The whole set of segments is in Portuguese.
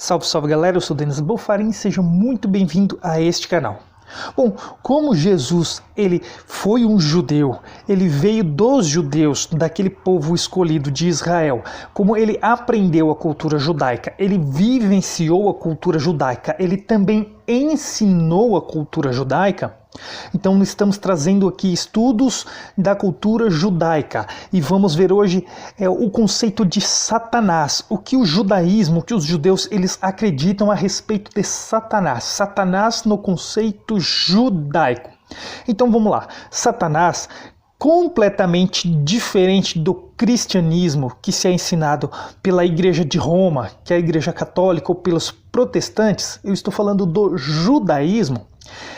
Salve, salve galera, eu sou Denis Bofarin e seja muito bem-vindo a este canal. Bom, como Jesus, ele foi um judeu, ele veio dos judeus, daquele povo escolhido de Israel, como ele aprendeu a cultura judaica, ele vivenciou a cultura judaica, ele também ensinou a cultura judaica. Então estamos trazendo aqui estudos da cultura judaica e vamos ver hoje o conceito de Satanás, o que o judaísmo, o que os judeus eles acreditam a respeito de Satanás, Satanás no conceito judaico. Então vamos lá, Satanás completamente diferente do cristianismo que se é ensinado pela Igreja de Roma, que é a Igreja Católica, ou pelos protestantes, eu estou falando do judaísmo.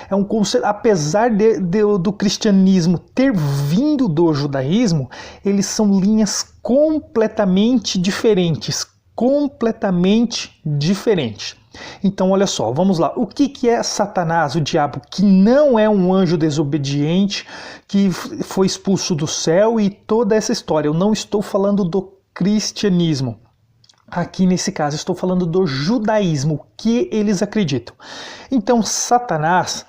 É um conceito, apesar do cristianismo ter vindo do judaísmo, eles são linhas completamente diferentes, Então, olha só, vamos lá. O que é Satanás, o diabo, que não é um anjo desobediente, que foi expulso do céu e toda essa história? Eu não estou falando do cristianismo. Aqui nesse caso, estou falando do judaísmo, o que eles acreditam. Então, Satanás,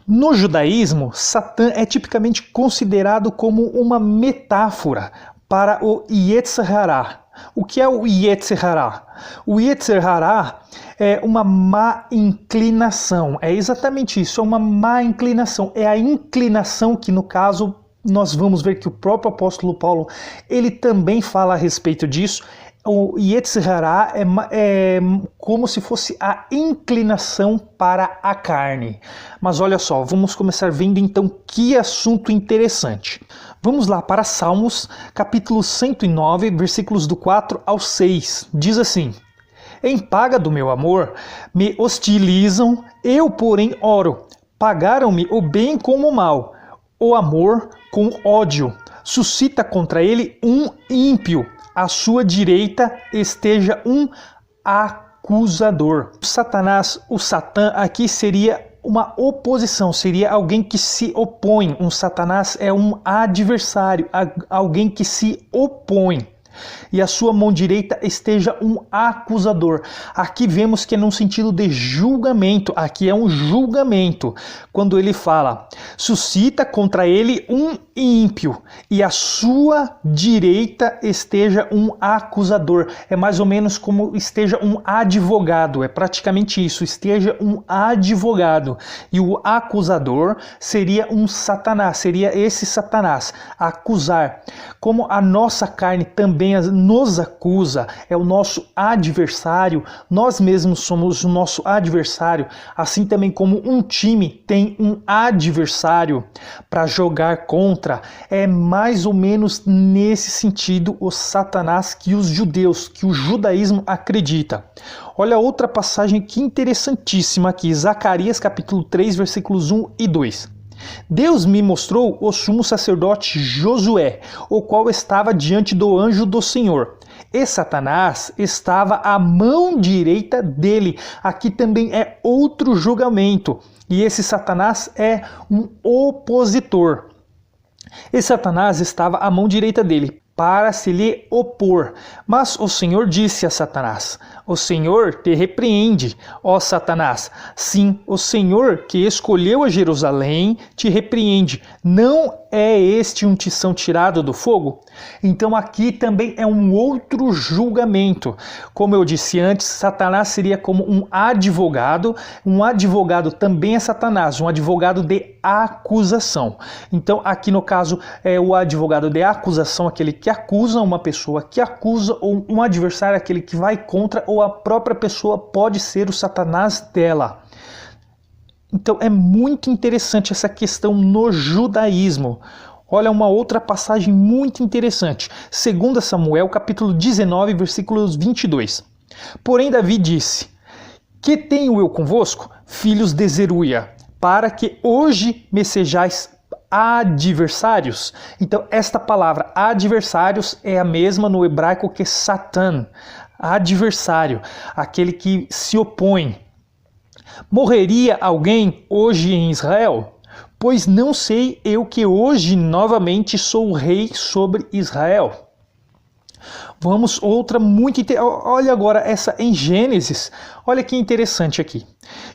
no judaísmo, Satã é tipicamente considerado como uma metáfora para o Yetzer Hará. O que é o Yetzer Hará? O Yetzer Hará é uma má inclinação, é exatamente isso, é uma má inclinação, é a inclinação que no caso nós vamos ver que o próprio apóstolo Paulo, ele também fala a respeito disso. O Yetzer Hará é como se fosse a inclinação para a carne. Mas olha só, vamos começar vendo então que assunto interessante. Vamos lá para Salmos, capítulo 109, versículos do 4 ao 6. Diz assim: Em paga do meu amor, me hostilizam, eu porém oro. Pagaram-me o bem com o mal, o amor com ódio. Suscita contra ele um ímpio. À sua direita esteja um acusador. Satanás, o Satã aqui seria uma oposição, seria alguém que se opõe. Um Satanás é um adversário, alguém que se opõe. E à sua mão direita esteja um acusador. Aqui vemos que é num sentido de julgamento, aqui é um julgamento. Quando ele fala, suscita contra ele um ímpio e à sua direita esteja um acusador. É mais ou menos como esteja um advogado, é praticamente isso, esteja um advogado. E o acusador seria um Satanás, seria esse Satanás, acusar. Como a nossa carne também nos acusa, é o nosso adversário, nós mesmos somos o nosso adversário, assim também como um time tem um adversário para jogar contra, é mais ou menos nesse sentido o Satanás que os judeus, que o judaísmo acredita. Olha outra passagem que interessantíssima aqui, Zacarias capítulo 3, versículos 1 e 2. Deus me mostrou o sumo sacerdote Josué, o qual estava diante do anjo do Senhor. E Satanás estava à mão direita dele. Aqui também é outro julgamento. E esse Satanás é um opositor. E Satanás estava à mão direita dele, para se lhe opor. Mas o Senhor disse a Satanás: O Senhor te repreende, ó Satanás. Sim, o Senhor que escolheu a Jerusalém te repreende. Não é este um tição tirado do fogo? Então aqui também é um outro julgamento. Como eu disse antes, Satanás seria como um advogado também é Satanás, um advogado de acusação. Então aqui no caso é o advogado de acusação, aquele que acusa uma pessoa, que acusa ou um adversário, aquele que vai contra, ou a própria pessoa pode ser o Satanás dela. Então é muito interessante essa questão no judaísmo. Olha uma outra passagem muito interessante. 2 Samuel, capítulo 19, versículos 22. Porém Davi disse: Que tenho eu convosco, filhos de Zeruia, para que hoje me sejais adversários? Então esta palavra adversários é a mesma no hebraico que Satã, adversário, aquele que se opõe. Morreria alguém hoje em Israel? Pois não sei eu que hoje novamente sou rei sobre Israel. Vamos, outra muito olha agora essa em Gênesis, olha que interessante aqui.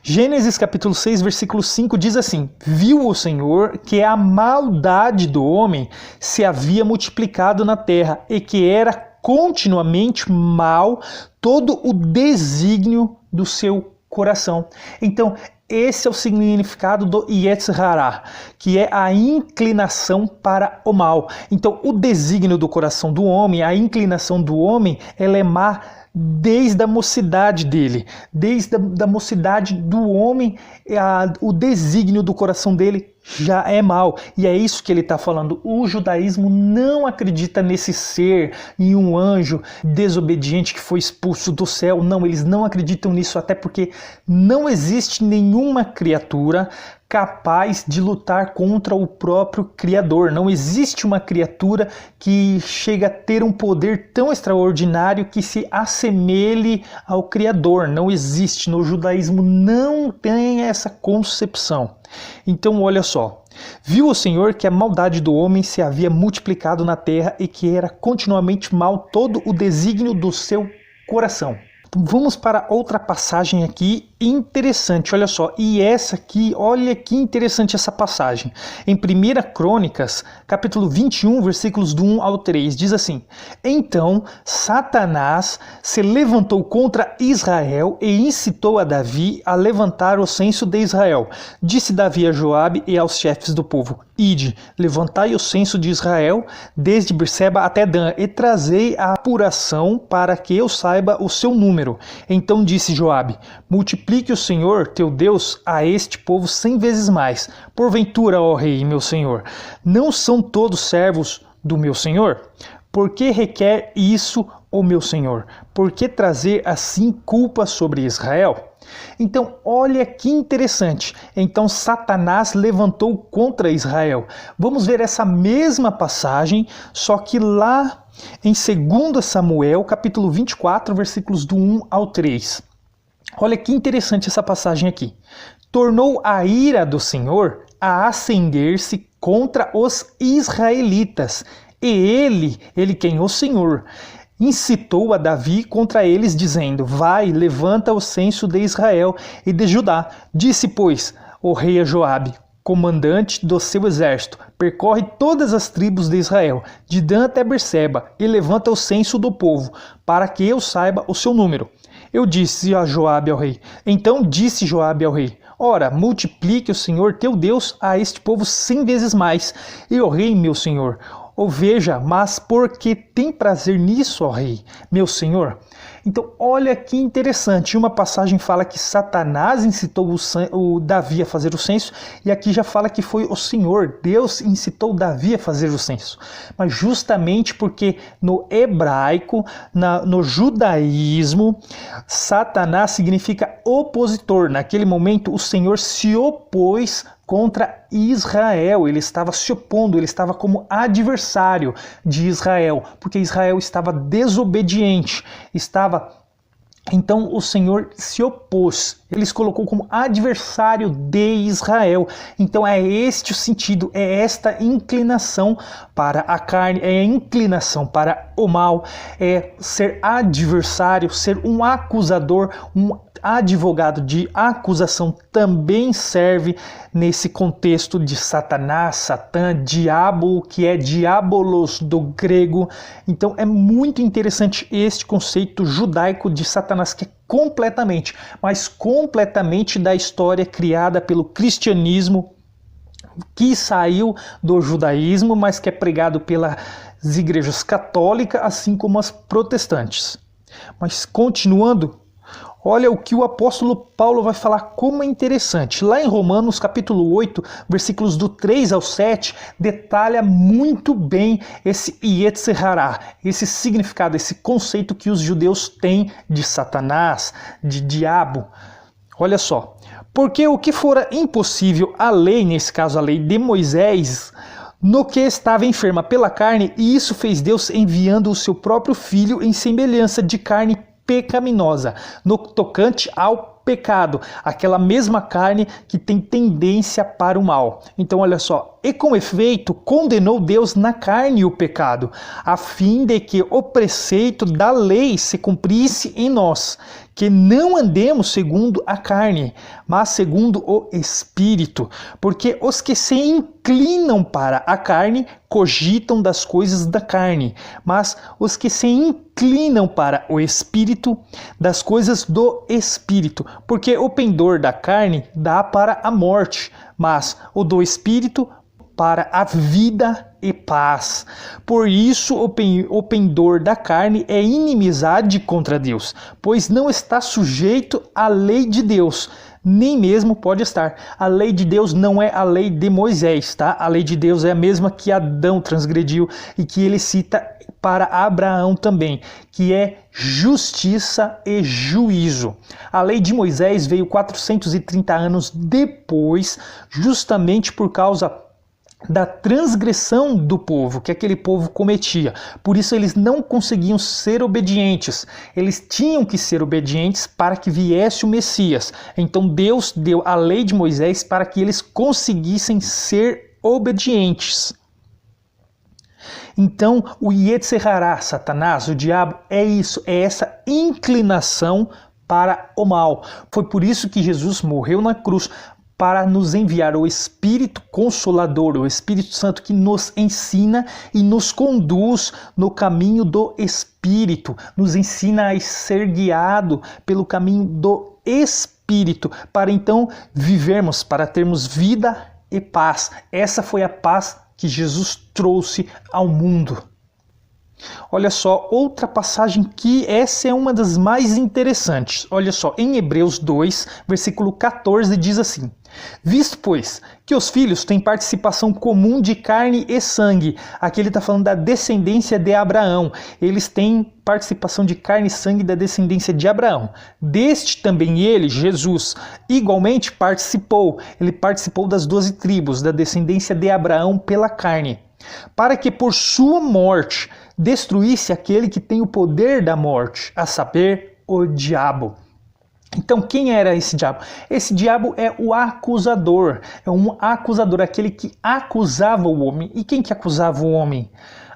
Gênesis capítulo 6, versículo 5 diz assim: viu o Senhor que a maldade do homem se havia multiplicado na terra e que era continuamente mal todo o desígnio do seu coração. Então, esse é o significado do Yetzer Hará, que é a inclinação para o mal. Então, o desígnio do coração do homem, a inclinação do homem, ela é má desde a mocidade dele. Desde a mocidade do homem, o desígnio do coração dele já é mal. E é isso que ele está falando. O judaísmo não acredita nesse ser, em um anjo desobediente que foi expulso do céu. Não, eles não acreditam nisso, até porque não existe nenhuma criatura capaz de lutar contra o próprio Criador. Não existe uma criatura que chega a ter um poder tão extraordinário que se assemelhe ao Criador. Não existe. No judaísmo não tem essa concepção. Então, olha só. Viu o Senhor que a maldade do homem se havia multiplicado na terra e que era continuamente mal todo o desígnio do seu coração. Vamos para outra passagem aqui interessante, olha só, e essa aqui, olha que interessante essa passagem. Em 1 Crônicas, capítulo 21, versículos do 1 ao 3, diz assim: então Satanás se levantou contra Israel e incitou a Davi a levantar o censo de Israel. Disse Davi a Joabe e aos chefes do povo: ide, levantai o censo de Israel, desde Berseba até Dan, e trazei a apuração para que eu saiba o seu número. Então disse Joabe: multiplique o Senhor, teu Deus, a este povo 100 vezes mais. Porventura, ó rei, meu senhor, não são todos servos do meu senhor? Por que requer isso o meu senhor? Por que trazer assim culpa sobre Israel? Então, olha que interessante. Então, Satanás levantou contra Israel. Vamos ver essa mesma passagem, só que lá em 2 Samuel, capítulo 24, versículos do 1 ao 3. Olha que interessante essa passagem aqui. Tornou a ira do Senhor a acender-se contra os israelitas. E ele quem? O Senhor, incitou a Davi contra eles, dizendo: vai, levanta o censo de Israel e de Judá. Disse, pois, o rei a Joabe, comandante do seu exército: percorre todas as tribos de Israel, de Dan até Berseba, e levanta o censo do povo, para que eu saiba o seu número. Eu disse a Joabe ao rei. Então disse Joabe ao rei: ora, multiplique o Senhor teu Deus a este povo 100 vezes mais. E o rei, meu senhor, ou veja, mas porque tem prazer nisso, ó rei, meu senhor? Então, olha que interessante. Uma passagem fala que Satanás incitou o Davi a fazer o censo, e aqui já fala que foi o Senhor, Deus, incitou Davi a fazer o censo. Mas justamente porque no hebraico, no judaísmo, Satanás significa opositor. Naquele momento, o Senhor se opôs contra Israel, ele estava se opondo, ele estava como adversário de Israel, porque Israel estava desobediente, então o Senhor se opôs, ele se colocou como adversário de Israel. Então é este o sentido, é esta inclinação para a carne, é a inclinação para o mal, é ser adversário, ser um acusador, um advogado de acusação também serve nesse contexto de Satanás, Satã, diabo, que é diabolos do grego. Então é muito interessante este conceito judaico de Satanás, que é completamente, mas completamente da história criada pelo cristianismo, que saiu do judaísmo, mas que é pregado pelas igrejas católicas, assim como as protestantes. Mas continuando, olha o que o apóstolo Paulo vai falar, como é interessante. Lá em Romanos capítulo 8, versículos do 3 ao 7, detalha muito bem esse Yetzer Hará, esse significado, esse conceito que os judeus têm de Satanás, de diabo. Olha só, porque o que fora impossível à lei, nesse caso a lei de Moisés, no que estava enferma pela carne, e isso fez Deus enviando o seu próprio filho em semelhança de carne pecaminosa, no tocante ao pecado, aquela mesma carne que tem tendência para o mal. Então olha só, e com efeito condenou Deus na carne o pecado, a fim de que o preceito da lei se cumprisse em nós, que não andemos segundo a carne, mas segundo o Espírito, porque os que se inclinam para a carne cogitam das coisas da carne, mas os que se inclinam para o Espírito, das coisas do Espírito, porque o pendor da carne dá para a morte, mas o do Espírito para a vida e paz. Por isso o pendor da carne é inimizade contra Deus, pois não está sujeito à lei de Deus, nem mesmo pode estar. A lei de Deus não é a lei de Moisés, tá? A lei de Deus é a mesma que Adão transgrediu e que ele cita para Abraão também, que é justiça e juízo. A lei de Moisés veio 430 anos depois, justamente por causa da transgressão do povo, que aquele povo cometia. Por isso eles não conseguiam ser obedientes. Eles tinham que ser obedientes para que viesse o Messias. Então Deus deu a lei de Moisés para que eles conseguissem ser obedientes. Então o Yetzer Hará, Satanás, o diabo, é isso, é essa inclinação para o mal. Foi por isso que Jesus morreu na cruz, para nos enviar o Espírito Consolador, o Espírito Santo que nos ensina e nos conduz no caminho do Espírito, nos ensina a ser guiado pelo caminho do Espírito, para então vivermos, para termos vida e paz. Essa foi a paz que Jesus trouxe ao mundo. Olha só, outra passagem que essa é uma das mais interessantes. Olha só, em Hebreus 2, versículo 14, diz assim: visto, pois, que os filhos têm participação comum de carne e sangue. Aqui ele está falando da descendência de Abraão. Eles têm participação de carne e sangue da descendência de Abraão. Deste também ele, Jesus, igualmente participou. Ele participou das 12 tribos, da descendência de Abraão pela carne, para que por sua morte destruísse aquele que tem o poder da morte, a saber, o diabo. Então, quem era esse diabo? Esse diabo é o acusador. É um acusador, aquele que acusava o homem. E quem que acusava o homem?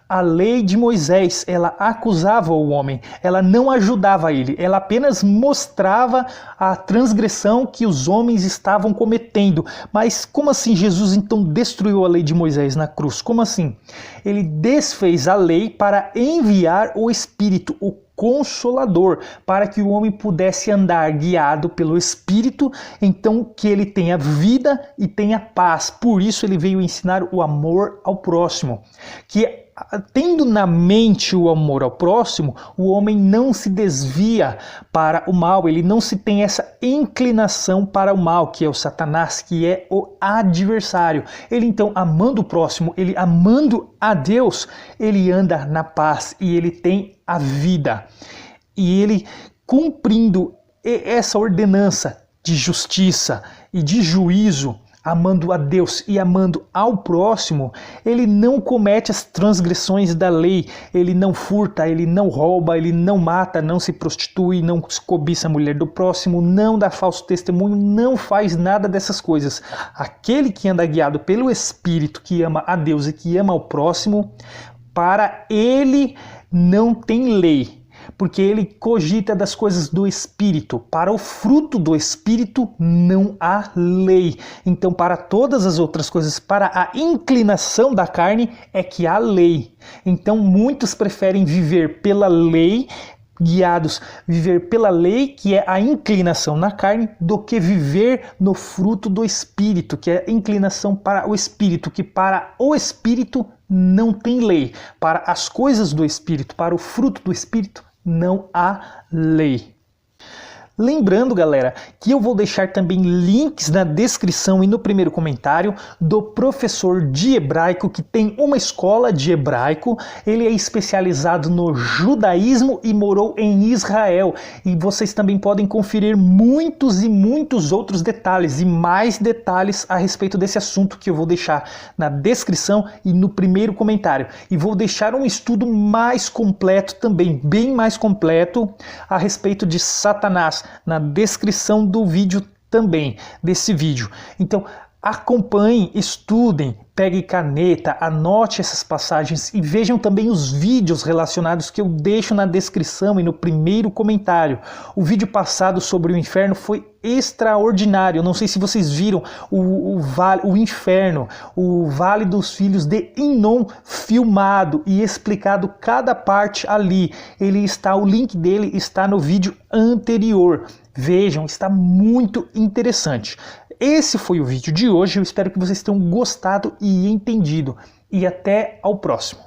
A lei de Moisés, ela acusava o homem, ela não ajudava ele, ela apenas mostrava a transgressão que os homens estavam cometendo. Mas como assim Jesus então destruiu a lei de Moisés na cruz? Como assim? Ele desfez a lei para enviar o Espírito, o Consolador, para que o homem pudesse andar guiado pelo Espírito, então que ele tenha vida e tenha paz. Por isso ele veio ensinar o amor ao próximo, que tendo na mente o amor ao próximo, o homem não se desvia para o mal, ele não se tem essa inclinação para o mal, que é o Satanás, que é o adversário. Ele então, amando o próximo, ele amando a Deus, ele anda na paz e ele tem a vida. E ele, cumprindo essa ordenança de justiça e de juízo, amando a Deus e amando ao próximo, ele não comete as transgressões da lei, ele não furta, ele não rouba, ele não mata, não se prostitui, não cobiça a mulher do próximo, não dá falso testemunho, não faz nada dessas coisas. Aquele que anda guiado pelo Espírito, que ama a Deus e que ama ao próximo, para ele não tem lei, porque ele cogita das coisas do Espírito. Para o fruto do Espírito não há lei. Então, para todas as outras coisas, para a inclinação da carne é que há lei. Então, muitos preferem viver pela lei, viver pela lei, que é a inclinação na carne, do que viver no fruto do Espírito, que é a inclinação para o Espírito, que para o Espírito não tem lei. Para as coisas do Espírito, para o fruto do Espírito, não há lei. Lembrando, galera, que eu vou deixar também links na descrição e no primeiro comentário do professor de hebraico que tem uma escola de hebraico. Ele é especializado no judaísmo e morou em Israel. E vocês também podem conferir muitos e muitos outros detalhes e mais detalhes a respeito desse assunto que eu vou deixar na descrição e no primeiro comentário. E vou deixar um estudo mais completo também, bem mais completo, a respeito de Satanás. na descrição do vídeo também, desse vídeo. Então, acompanhem, estudem, peguem caneta, anote essas passagens e vejam também os vídeos relacionados que eu deixo na descrição e no primeiro comentário. O vídeo passado sobre o inferno foi extraordinário. Eu não sei se vocês viram o inferno, o Vale dos Filhos de Hinnom filmado e explicado cada parte ali. O link dele está no vídeo anterior. Vejam, está muito interessante. Esse foi o vídeo de hoje, eu espero que vocês tenham gostado e entendido. E até ao próximo.